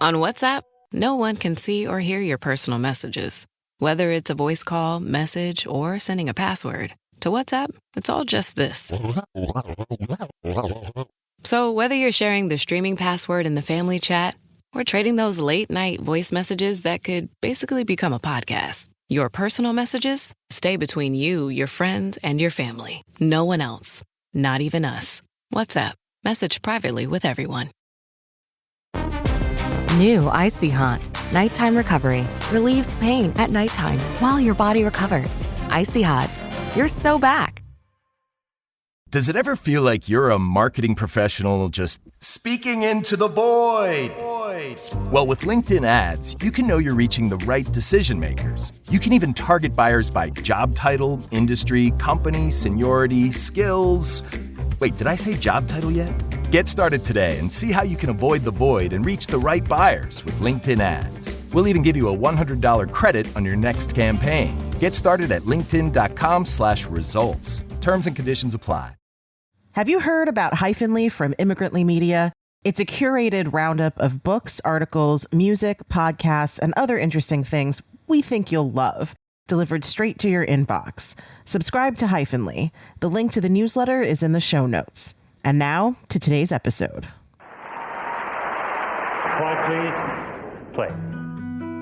On WhatsApp, no one can see or hear your personal messages. Whether it's a voice call, message, or sending a password. To WhatsApp, it's all just this. So whether you're sharing the streaming password in the family chat or trading those late-night voice messages that could basically become a podcast, your personal messages stay between you, your friends, and your family. No one else. Not even us. WhatsApp. Message privately with everyone. New Icy Hot. Nighttime recovery. Relieves pain at nighttime while your body recovers. Icy Hot. You're so back. Does it ever feel like you're a marketing professional just speaking into the void? Well, with LinkedIn ads, you can know you're reaching the right decision makers. You can even target buyers by job title, industry, company, seniority, skills. Wait, did I say job title yet? Get started today and see how you can avoid the void and reach the right buyers with LinkedIn ads. We'll even give you a $100 credit on your next campaign. Get started at linkedin.com/results. Terms and conditions apply. Have you heard about Hyphenly from Immigrantly Media? It's a curated roundup of books, articles, music, podcasts, and other interesting things we think you'll love, delivered straight to your inbox. Subscribe to Hyphenly. The link to the newsletter is in the show notes. And now to today's episode. Quiet, please. Play.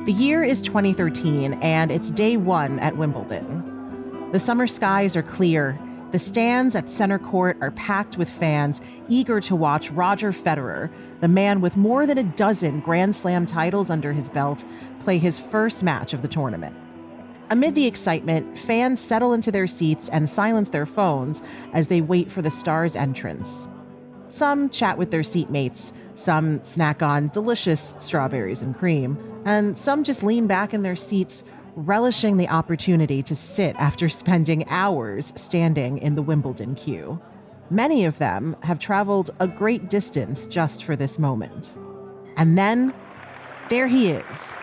The year is 2013, and it's day one at Wimbledon. The summer skies are clear. The stands at center court are packed with fans eager to watch Roger Federer, the man with more than a dozen Grand Slam titles under his belt, play his first match of the tournament. Amid the excitement, fans settle into their seats and silence their phones as they wait for the star's entrance. Some chat with their seatmates, some snack on delicious strawberries and cream, and some just lean back in their seats, relishing the opportunity to sit after spending hours standing in the Wimbledon queue. Many of them have traveled a great distance just for this moment. And then, there he is.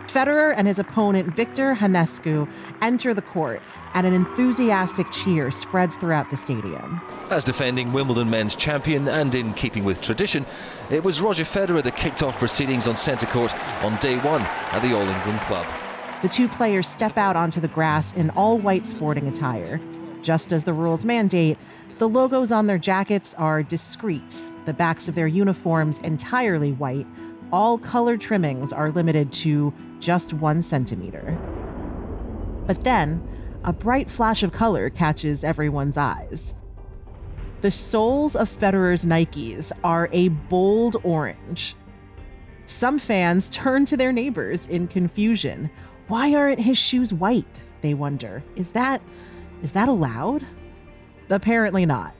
Federer and his opponent Victor Hanescu enter the court, and an enthusiastic cheer spreads throughout the stadium. As defending Wimbledon men's champion and in keeping with tradition, it was Roger Federer that kicked off proceedings on centre court on day one at the All England Club. The two players step out onto the grass in all-white sporting attire. Just as the rules mandate, the logos on their jackets are discreet, the backs of their uniforms entirely white. All color trimmings are limited to just 1 centimeter. But then, a bright flash of color catches everyone's eyes. The soles of Federer's Nikes are a bold orange. Some fans turn to their neighbors in confusion. Why aren't his shoes white? They wonder. Is that allowed? Apparently not.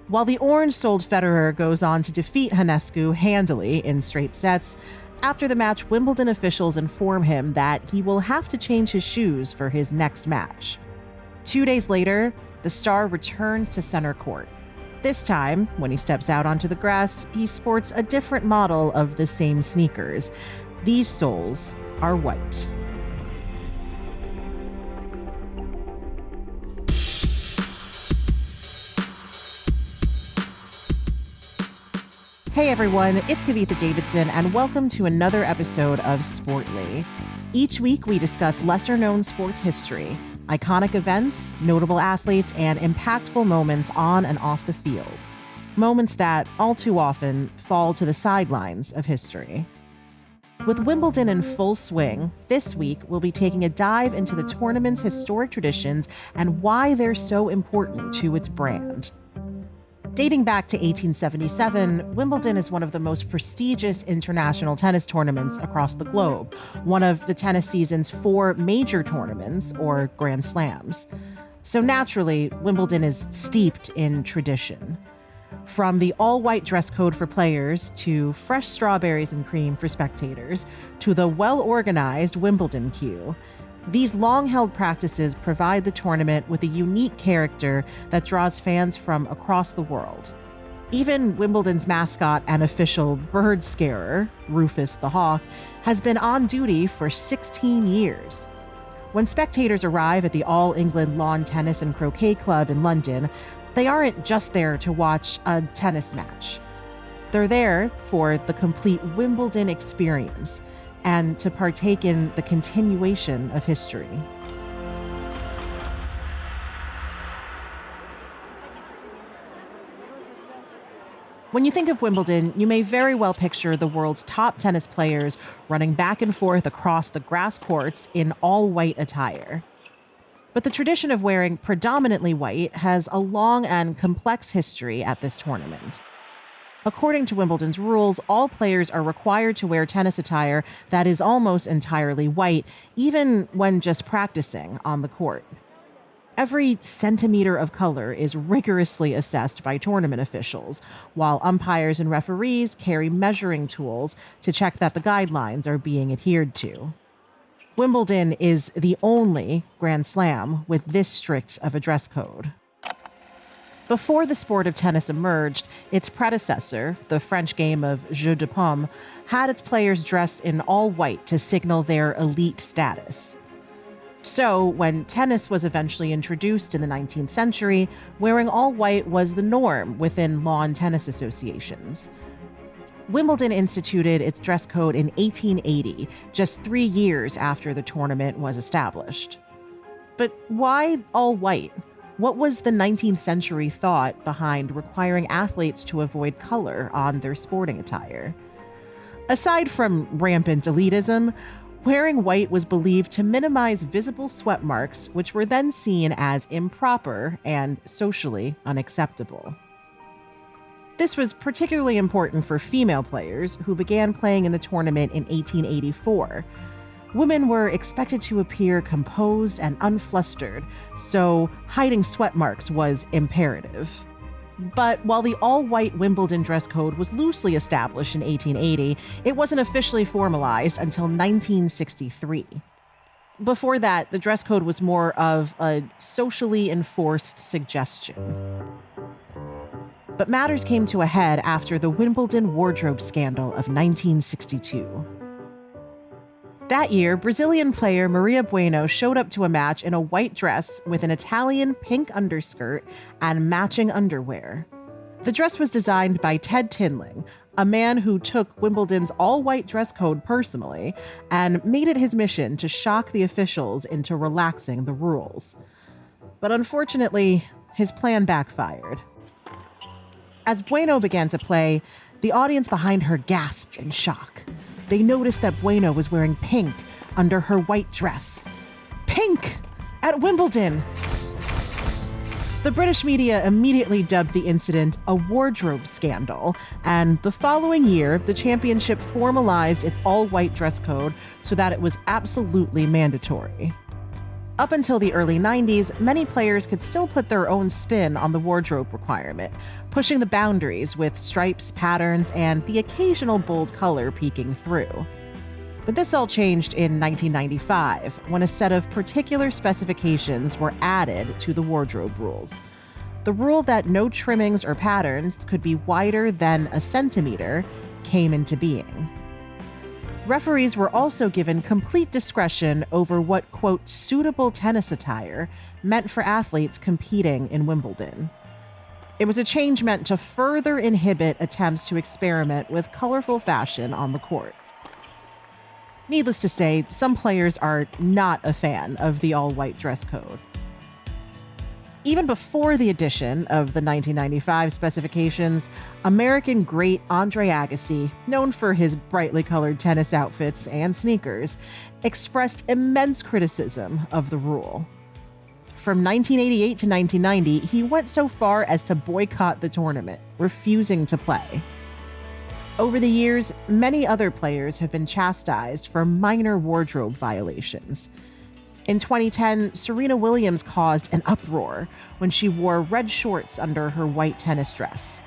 While the orange-soled Federer goes on to defeat Hanescu handily in straight sets, after the match, Wimbledon officials inform him that he will have to change his shoes for his next match. 2 days later, the star returns to center court. This time, when he steps out onto the grass, he sports a different model of the same sneakers. These soles are white. Hey everyone, it's Kavitha Davidson, and welcome to another episode of Sportly. Each week we discuss lesser-known sports history, iconic events, notable athletes, and impactful moments on and off the field. Moments that, all too often, fall to the sidelines of history. With Wimbledon in full swing, this week we'll be taking a dive into the tournament's historic traditions and why they're so important to its brand. Dating back to 1877, Wimbledon is one of the most prestigious international tennis tournaments across the globe, one of the tennis season's 4 major tournaments, or Grand Slams. So naturally, Wimbledon is steeped in tradition. From the all-white dress code for players, to fresh strawberries and cream for spectators, to the well-organized Wimbledon queue, these long-held practices provide the tournament with a unique character that draws fans from across the world. Even Wimbledon's mascot and official bird scarer, Rufus the Hawk, has been on duty for 16 years. When spectators arrive at the All England Lawn Tennis and Croquet Club in London, they aren't just there to watch a tennis match. They're there for the complete Wimbledon experience and to partake in the continuation of history. When you think of Wimbledon, you may very well picture the world's top tennis players running back and forth across the grass courts in all-white attire. But the tradition of wearing predominantly white has a long and complex history at this tournament. According to Wimbledon's rules, all players are required to wear tennis attire that is almost entirely white, even when just practicing on the court. Every centimeter of color is rigorously assessed by tournament officials, while umpires and referees carry measuring tools to check that the guidelines are being adhered to. Wimbledon is the only Grand Slam with this strict of a dress code. Before the sport of tennis emerged, its predecessor, the French game of jeu de paume, had its players dress in all white to signal their elite status. So, when tennis was eventually introduced in the 19th century, wearing all white was the norm within lawn tennis associations. Wimbledon instituted its dress code in 1880, just 3 years after the tournament was established. But why all white? What was the 19th century thought behind requiring athletes to avoid color on their sporting attire? Aside from rampant elitism, wearing white was believed to minimize visible sweat marks, which were then seen as improper and socially unacceptable. This was particularly important for female players who began playing in the tournament in 1884. Women were expected to appear composed and unflustered, so hiding sweat marks was imperative. But while the all-white Wimbledon dress code was loosely established in 1880, it wasn't officially formalized until 1963. Before that, the dress code was more of a socially enforced suggestion. But matters came to a head after the Wimbledon wardrobe scandal of 1962. That year, Brazilian player Maria Bueno showed up to a match in a white dress with an Italian pink underskirt and matching underwear. The dress was designed by Ted Tinling, a man who took Wimbledon's all-white dress code personally and made it his mission to shock the officials into relaxing the rules. But unfortunately, his plan backfired. As Bueno began to play, the audience behind her gasped in shock. They noticed that Bueno was wearing pink under her white dress. Pink! At Wimbledon! The British media immediately dubbed the incident a wardrobe scandal, and the following year, the championship formalized its all-white dress code so that it was absolutely mandatory. Up until the early 90s, many players could still put their own spin on the wardrobe requirement, pushing the boundaries with stripes, patterns, and the occasional bold color peeking through. But this all changed in 1995, when a set of particular specifications were added to the wardrobe rules. The rule that no trimmings or patterns could be wider than a centimeter came into being. Referees were also given complete discretion over what, quote, suitable tennis attire meant for athletes competing in Wimbledon. It was a change meant to further inhibit attempts to experiment with colorful fashion on the court. Needless to say, some players are not a fan of the all-white dress code. Even before the addition of the 1995 specifications, American great Andre Agassi, known for his brightly colored tennis outfits and sneakers, expressed immense criticism of the rule. From 1988 to 1990, he went so far as to boycott the tournament, refusing to play. Over the years, many other players have been chastised for minor wardrobe violations. In 2010, Serena Williams caused an uproar when she wore red shorts under her white tennis dress.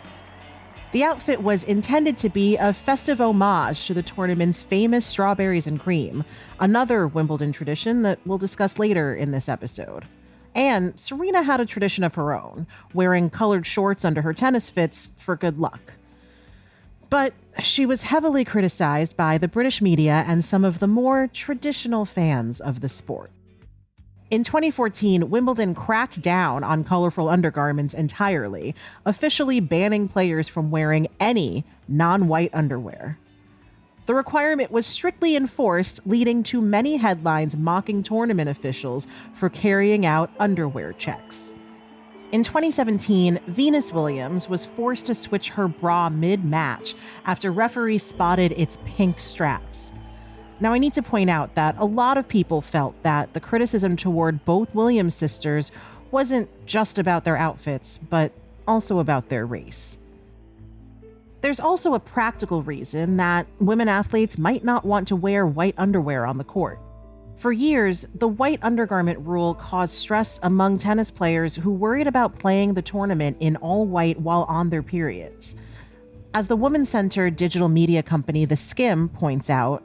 The outfit was intended to be a festive homage to the tournament's famous strawberries and cream, another Wimbledon tradition that we'll discuss later in this episode. And Serena had a tradition of her own, wearing colored shorts under her tennis fits for good luck. But she was heavily criticized by the British media and some of the more traditional fans of the sport. In 2014, Wimbledon cracked down on colorful undergarments entirely, officially banning players from wearing any non-white underwear. The requirement was strictly enforced, leading to many headlines mocking tournament officials for carrying out underwear checks. In 2017, Venus Williams was forced to switch her bra mid-match after referees spotted its pink straps. Now, I need to point out that a lot of people felt that the criticism toward both Williams sisters wasn't just about their outfits, but also about their race. There's also a practical reason that women athletes might not want to wear white underwear on the court. For years, the white undergarment rule caused stress among tennis players who worried about playing the tournament in all white while on their periods. As the woman-centered digital media company The Skim points out,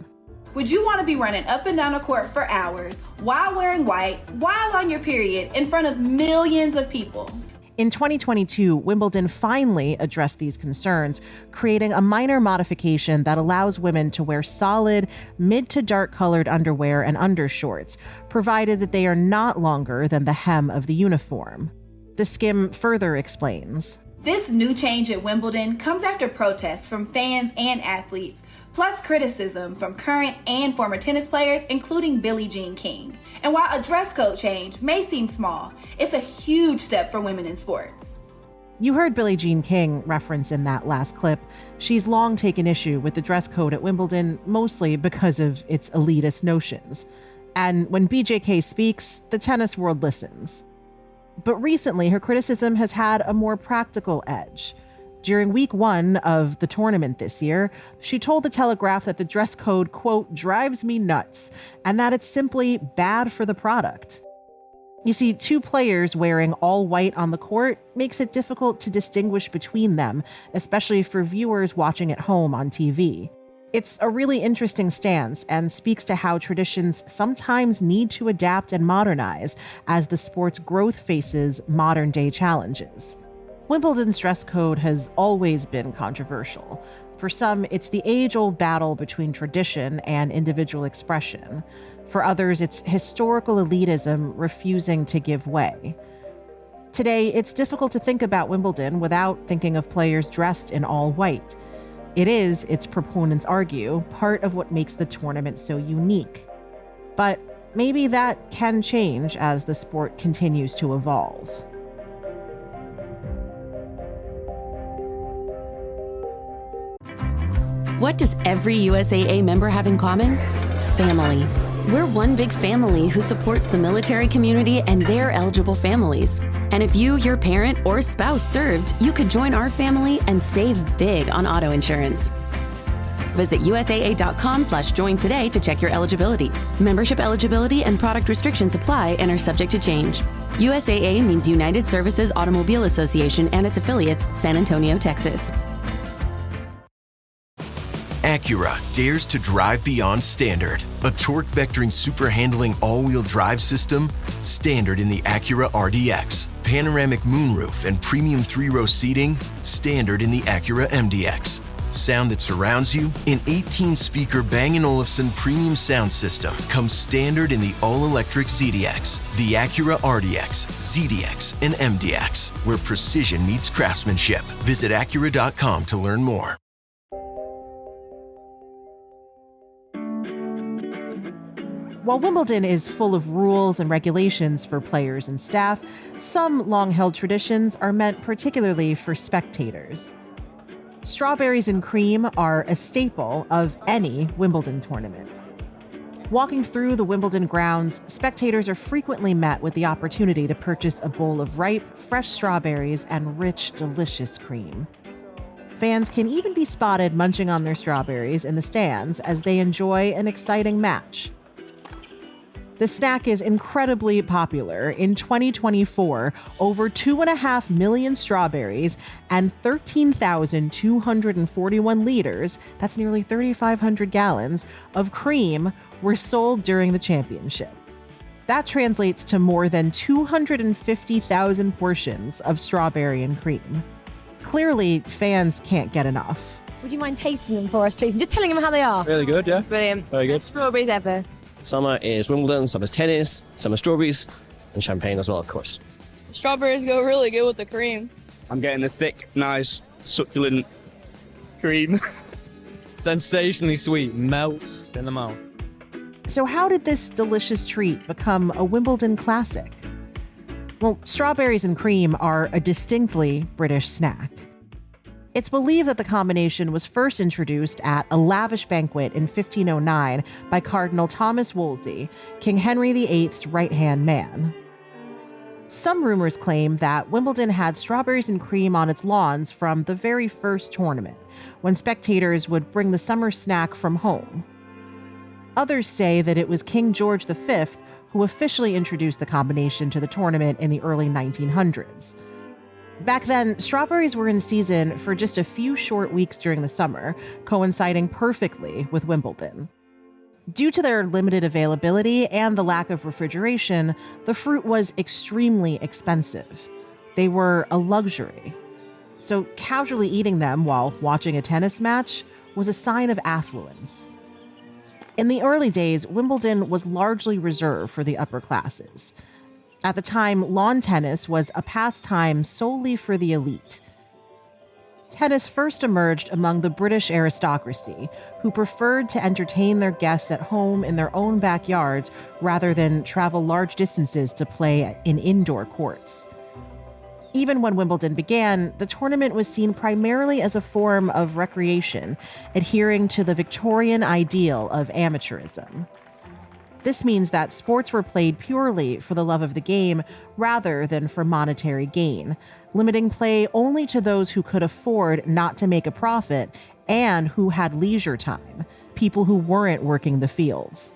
would you want to be running up and down a court for hours while wearing white, while on your period, in front of millions of people? In 2022, Wimbledon finally addressed these concerns, creating a minor modification that allows women to wear solid, mid to dark colored underwear and undershorts, provided that they are not longer than the hem of the uniform. The Skim further explains. This new change at Wimbledon comes after protests from fans and athletes, plus criticism from current and former tennis players, including Billie Jean King. And while a dress code change may seem small, it's a huge step for women in sports. You heard Billie Jean King reference in that last clip. She's long taken issue with the dress code at Wimbledon, mostly because of its elitist notions. And when BJK speaks, the tennis world listens. But recently, her criticism has had a more practical edge. During week 1 of the tournament this year, she told The Telegraph that the dress code, quote, drives me nuts, and that it's simply bad for the product. You see, 2 players wearing all white on the court makes it difficult to distinguish between them, especially for viewers watching at home on TV. It's a really interesting stance and speaks to how traditions sometimes need to adapt and modernize as the sport's growth faces modern-day challenges. Wimbledon's dress code has always been controversial. For some, it's the age-old battle between tradition and individual expression. For others, it's historical elitism refusing to give way. Today, it's difficult to think about Wimbledon without thinking of players dressed in all white. It is, its proponents argue, part of what makes the tournament so unique. But maybe that can change as the sport continues to evolve. What does every USAA member have in common? Family. We're one big family who supports the military community and their eligible families. And if you, your parent, or spouse served, you could join our family and save big on auto insurance. Visit USAA.com/join today to check your eligibility. Membership eligibility and product restrictions apply and are subject to change. USAA means United Services Automobile Association and its affiliates, San Antonio, Texas. Acura dares to drive beyond standard. A torque vectoring super handling all-wheel drive system, standard in the Acura RDX. Panoramic moonroof and premium 3-row seating, standard in the Acura MDX. Sound that surrounds you, an 18-speaker Bang & Olufsen premium sound system comes standard in the all-electric ZDX. The Acura RDX, ZDX, and MDX, where precision meets craftsmanship. Visit Acura.com to learn more. While Wimbledon is full of rules and regulations for players and staff, some long-held traditions are meant particularly for spectators. Strawberries and cream are a staple of any Wimbledon tournament. Walking through the Wimbledon grounds, spectators are frequently met with the opportunity to purchase a bowl of ripe, fresh strawberries and rich, delicious cream. Fans can even be spotted munching on their strawberries in the stands as they enjoy an exciting match. The snack is incredibly popular. In 2024, over 2.5 million strawberries and 13,241 liters, that's nearly 3,500 gallons, of cream were sold during the championship. That translates to more than 250,000 portions of strawberry and cream. Clearly, fans can't get enough. Would you mind tasting them for us, please? And just telling them how they are. Really good, yeah. Brilliant. Very good. Strawberries ever. Summer is Wimbledon, summer's tennis, summer strawberries, and champagne as well, of course. Strawberries go really good with the cream. I'm getting a thick, nice, succulent cream. Sensationally sweet, melts in the mouth. So how did this delicious treat become a Wimbledon classic? Well, strawberries and cream are a distinctly British snack. It's believed that the combination was first introduced at a lavish banquet in 1509 by Cardinal Thomas Wolsey, King Henry VIII's right-hand man. Some rumors claim that Wimbledon had strawberries and cream on its lawns from the very first tournament, when spectators would bring the summer snack from home. Others say that it was King George V who officially introduced the combination to the tournament in the early 1900s. Back then, strawberries were in season for just a few short weeks during the summer, coinciding perfectly with Wimbledon. Due to their limited availability and the lack of refrigeration, the fruit was extremely expensive. They were a luxury. So casually eating them while watching a tennis match was a sign of affluence. In the early days, Wimbledon was largely reserved for the upper classes. At the time, lawn tennis was a pastime solely for the elite. Tennis first emerged among the British aristocracy, who preferred to entertain their guests at home in their own backyards rather than travel large distances to play in indoor courts. Even when Wimbledon began, the tournament was seen primarily as a form of recreation, adhering to the Victorian ideal of amateurism. This means that sports were played purely for the love of the game rather than for monetary gain, limiting play only to those who could afford not to make a profit and who had leisure time, people who weren't working the fields.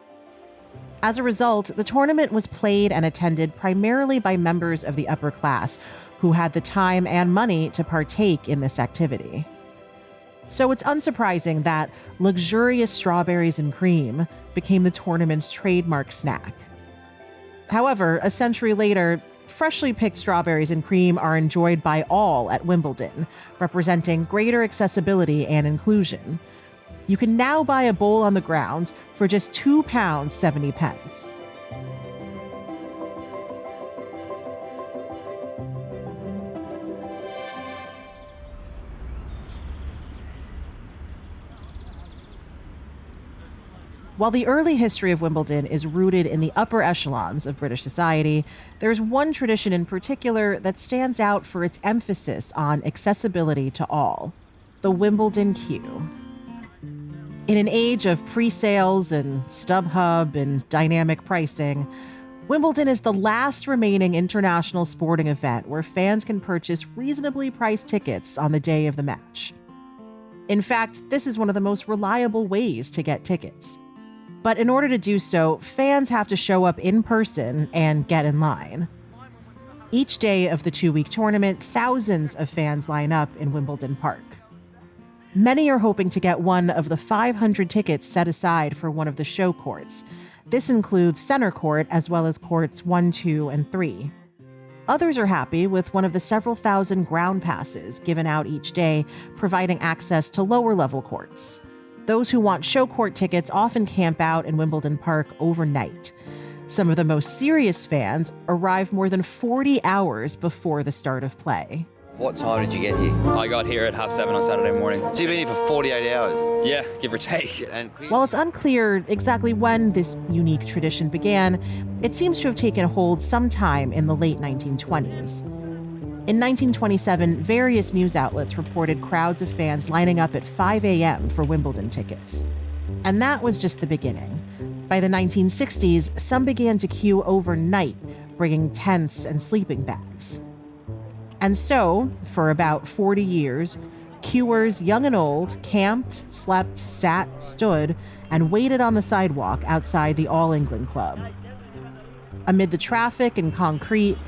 As a result, the tournament was played and attended primarily by members of the upper class who had the time and money to partake in this activity. So it's unsurprising that luxurious strawberries and cream became the tournament's trademark snack. However, a century later, freshly picked strawberries and cream are enjoyed by all at Wimbledon, representing greater accessibility and inclusion. You can now buy a bowl on the grounds for just £2.70. While the early history of Wimbledon is rooted in the upper echelons of British society, there's one tradition in particular that stands out for its emphasis on accessibility to all: the Wimbledon queue. In an age of pre-sales and StubHub and dynamic pricing, Wimbledon is the last remaining international sporting event where fans can purchase reasonably priced tickets on the day of the match. In fact, this is one of the most reliable ways to get tickets. But in order to do so, fans have to show up in person and get in line. Each day of the 2-week tournament, thousands of fans line up in Wimbledon Park. Many are hoping to get one of the 500 tickets set aside for one of the show courts. This includes center court as well as courts 1, 2, and 3. Others are happy with one of the several thousand ground passes given out each day, providing access to lower-level courts. Those who want show court tickets often camp out in Wimbledon Park overnight. Some of the most serious fans arrive more than 40 hours before the start of play. What time did you get here? I got here at 7:30 on Saturday morning. So you've been here for 48 hours? Yeah, give or take. While it's unclear exactly when this unique tradition began, it seems to have taken hold sometime in the late 1920s. In 1927, various news outlets reported crowds of fans lining up at 5 a.m. for Wimbledon tickets. And that was just the beginning. By the 1960s, some began to queue overnight, bringing tents and sleeping bags. And so, for about 40 years, queuers, young and old, camped, slept, sat, stood, and waited on the sidewalk outside the All England Club. Amid the traffic and concrete,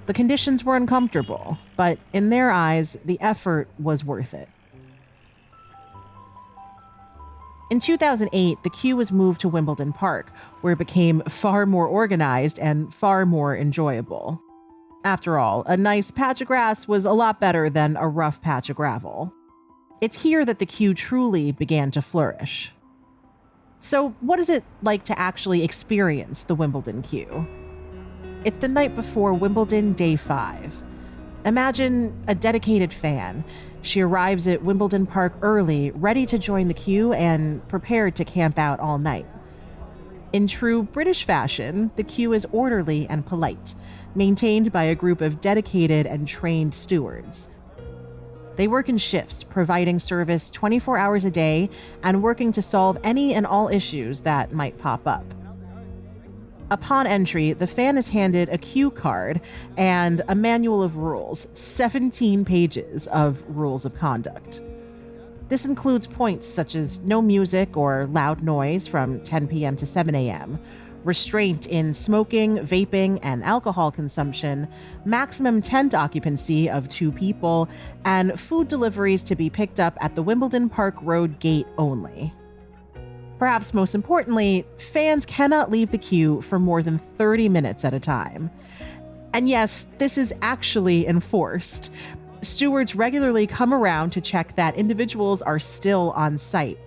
the conditions were uncomfortable, but in their eyes, the effort was worth it. In 2008, the queue was moved to Wimbledon Park, where it became far more organized and far more enjoyable. After all, a nice patch of grass was a lot better than a rough patch of gravel. It's here that the queue truly began to flourish. So, what is it like to actually experience the Wimbledon queue? It's the night before Wimbledon Day 5. Imagine a dedicated fan, She arrives at Wimbledon Park early, ready to join the queue and prepared to camp out all night. In true British fashion, the queue is orderly and polite, maintained by a group of dedicated and trained stewards. They work in shifts, providing service 24 hours a day and working to solve any and all issues that might pop up. Upon entry, the fan is handed a cue card and a manual of rules, 17 pages of rules of conduct. This includes points such as no music or loud noise from 10 p.m. to 7 a.m., restraint in smoking, vaping, and alcohol consumption, maximum tent occupancy of 2 people, and food deliveries to be picked up at the Wimbledon Park Road gate only. Perhaps most importantly, fans cannot leave the queue for more than 30 minutes at a time. And yes, this is actually enforced. Stewards regularly come around to check that individuals are still on site.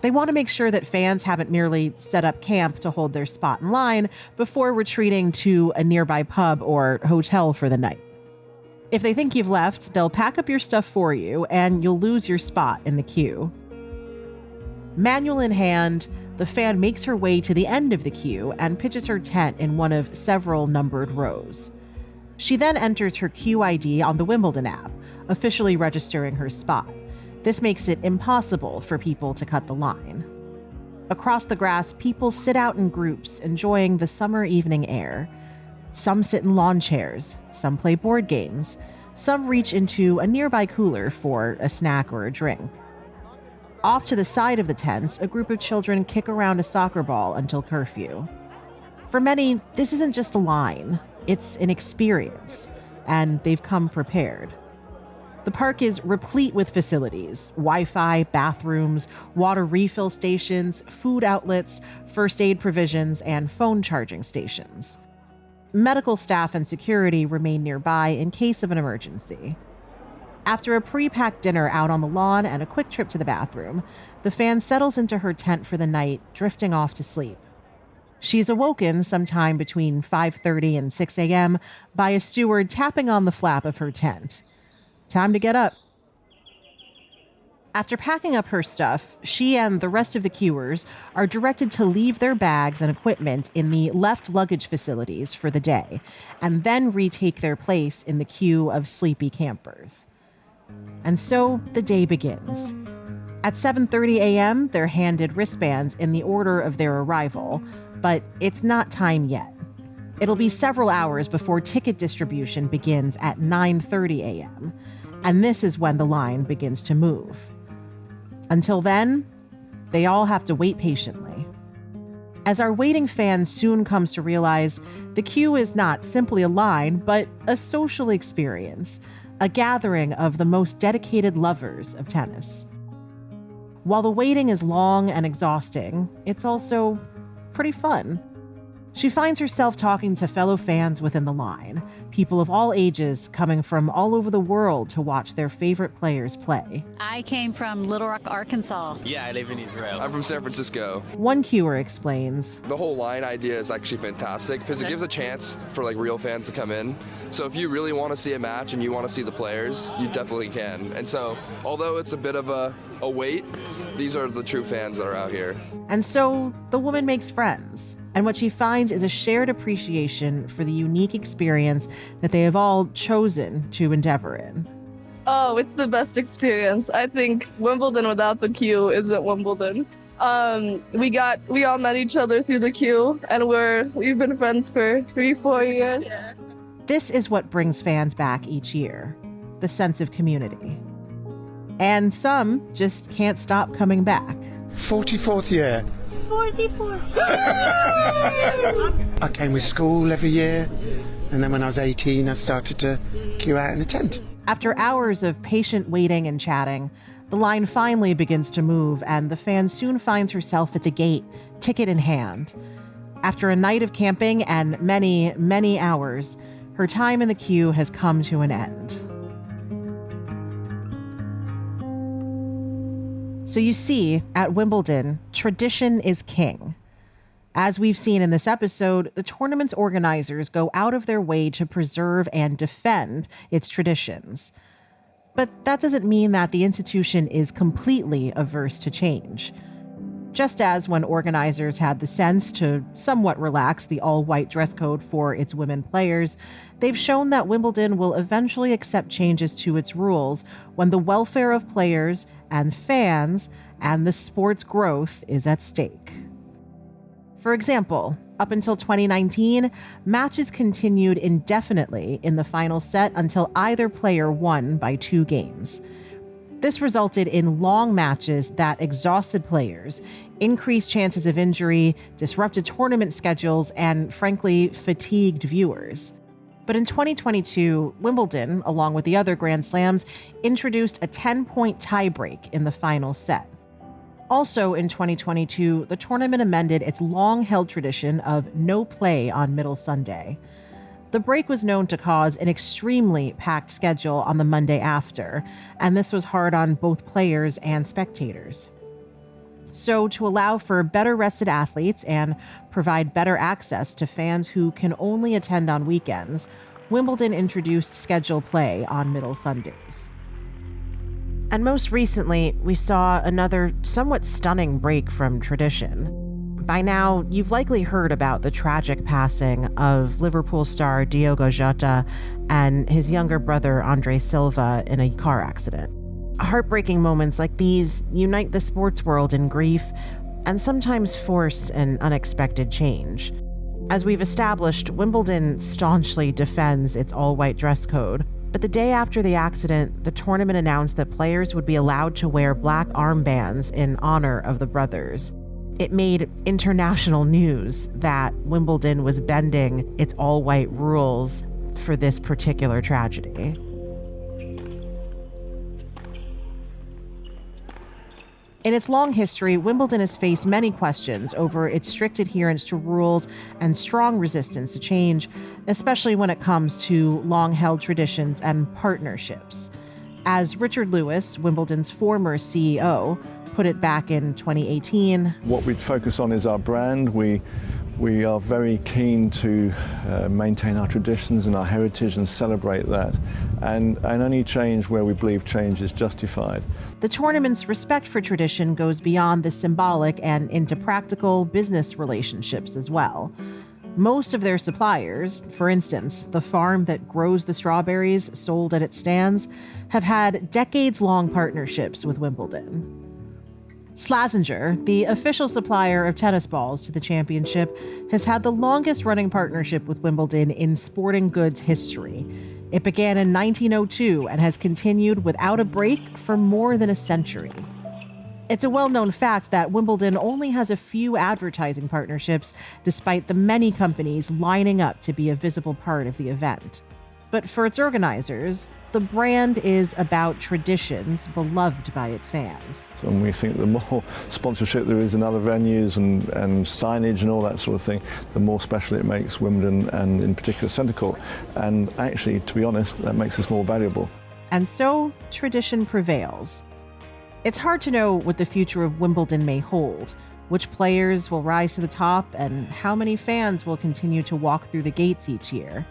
They want to make sure that fans haven't merely set up camp to hold their spot in line before retreating to a nearby pub or hotel for the night. If they think you've left, they'll pack up your stuff for you and you'll lose your spot in the queue. Manual in hand, the fan makes her way to the end of the queue and pitches her tent in one of several numbered rows. She then enters her queue ID on the Wimbledon app, officially registering her spot. This makes it impossible for people to cut the line. Across the grass, people sit out in groups, enjoying the summer evening air. Some sit in lawn chairs, some play board games, some reach into a nearby cooler for a snack or a drink. Off to the side of the tents, a group of children kick around a soccer ball until curfew. For many, this isn't just a line, it's an experience, and they've come prepared. The park is replete with facilities: Wi-Fi, bathrooms, water refill stations, food outlets, first aid provisions, and phone charging stations. Medical staff and security remain nearby in case of an emergency. After a pre-packed dinner out on the lawn and a quick trip to the bathroom, the fan settles into her tent for the night, drifting off to sleep. She's awoken sometime between 5:30 and 6 a.m. by a steward tapping on the flap of her tent. Time to get up. After packing up her stuff, she and the rest of the queuers are directed to leave their bags and equipment in the left luggage facilities for the day, and then retake their place in the queue of sleepy campers. And so the day begins. At 7:30 a.m., they're handed wristbands in the order of their arrival, but it's not time yet. It'll be several hours before ticket distribution begins at 9:30 a.m., and this is when the line begins to move. Until then, they all have to wait patiently. As our waiting fan soon comes to realize, the queue is not simply a line, but a social experience, a gathering of the most dedicated lovers of tennis. While the waiting is long and exhausting, it's also pretty fun. She finds herself talking to fellow fans within the line, people of all ages coming from all over the world to watch their favorite players play. I came from Little Rock, Arkansas. Yeah, I live in Israel. I'm from San Francisco. One queuer explains, the whole line idea is actually fantastic because it gives a chance for real fans to come in. So if you really want to see a match and you want to see the players, you definitely can. And so although it's a bit of a wait, these are the true fans that are out here. And so the woman makes friends. And what she finds is a shared appreciation for the unique experience that they have all chosen to endeavor in. Oh, it's the best experience. I think Wimbledon without the queue isn't Wimbledon. We all met each other through the queue, and we've been friends for 3-4 years. This is what brings fans back each year, the sense of community. And some just can't stop coming back. 44th year. 44. I came with school every year, and then when I was 18, I started to queue out in the tent. After hours of patient waiting and chatting, the line finally begins to move, and the fan soon finds herself at the gate, ticket in hand. After a night of camping and many, many hours, her time in the queue has come to an end. So you see, at Wimbledon, tradition is king. As we've seen in this episode, the tournament's organizers go out of their way to preserve and defend its traditions. But that doesn't mean that the institution is completely averse to change. Just as when organizers had the sense to somewhat relax the all-white dress code for its women players, they've shown that Wimbledon will eventually accept changes to its rules when the welfare of players and fans and the sport's growth is at stake. For example, up until 2019, matches continued indefinitely in the final set until either player won by 2 games. This resulted in long matches that exhausted players, increased chances of injury, disrupted tournament schedules, and frankly, fatigued viewers. But in 2022, Wimbledon, along with the other Grand Slams, introduced a 10-point tiebreak in the final set. Also in 2022, the tournament amended its long-held tradition of no play on Middle Sunday. The break was known to cause an extremely packed schedule on the Monday after, and this was hard on both players and spectators. So, to allow for better rested athletes and provide better access to fans who can only attend on weekends, Wimbledon introduced scheduled play on Middle Sundays. And most recently, we saw another somewhat stunning break from tradition. By now, you've likely heard about the tragic passing of Liverpool star Diogo Jota and his younger brother Andre Silva in a car accident. Heartbreaking moments like these unite the sports world in grief and sometimes force an unexpected change. As we've established, Wimbledon staunchly defends its all-white dress code, but the day after the accident, the tournament announced that players would be allowed to wear black armbands in honor of the brothers. It made international news that Wimbledon was bending its all-white rules for this particular tragedy. In its long history, Wimbledon has faced many questions over its strict adherence to rules and strong resistance to change, especially when it comes to long-held traditions and partnerships. As Richard Lewis, Wimbledon's former CEO, put it back in 2018. What we'd focus on is our brand. We are very keen to maintain our traditions and our heritage and celebrate that, and only change where we believe change is justified. The tournament's respect for tradition goes beyond the symbolic and into practical business relationships as well. Most of their suppliers, for instance, the farm that grows the strawberries sold at its stands, have had decades-long partnerships with Wimbledon. Slazenger, the official supplier of tennis balls to the championship, has had the longest-running partnership with Wimbledon in sporting goods history. It began in 1902 and has continued without a break for more than a century. It's a well-known fact that Wimbledon only has a few advertising partnerships, despite the many companies lining up to be a visible part of the event. But for its organizers, the brand is about traditions beloved by its fans. And we think the more sponsorship there is in other venues and signage and all that sort of thing, the more special it makes Wimbledon and in particular Centre Court. And actually, to be honest, that makes us more valuable. And so, tradition prevails. It's hard to know what the future of Wimbledon may hold, which players will rise to the top, and how many fans will continue to walk through the gates each year.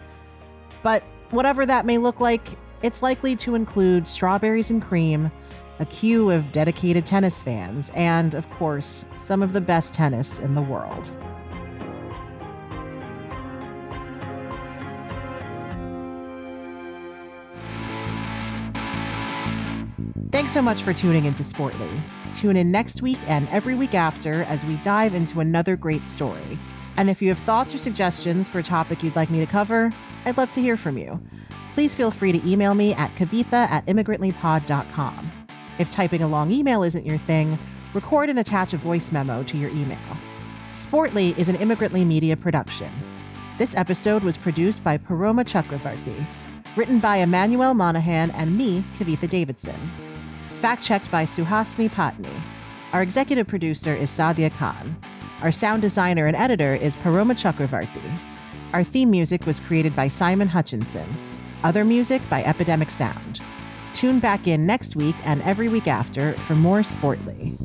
But whatever that may look like, it's likely to include strawberries and cream, a queue of dedicated tennis fans, and, of course, some of the best tennis in the world. Thanks so much for tuning into Sportly. Tune in next week and every week after as we dive into another great story. And if you have thoughts or suggestions for a topic you'd like me to cover, I'd love to hear from you. Please feel free to email me at kavitha@immigrantlypod.com. If typing a long email isn't your thing, record and attach a voice memo to your email. Sportly is an Immigrantly media production. This episode was produced by Paroma Chakravarti, written by Emmanuel Monahan and me, Kavitha Davidson. Fact-checked by Suhasini Patni. Our executive producer is Sadia Khan. Our sound designer and editor is Paroma Chakravarti. Our theme music was created by Simon Hutchinson. Other music by Epidemic Sound. Tune back in next week and every week after for more Sportly.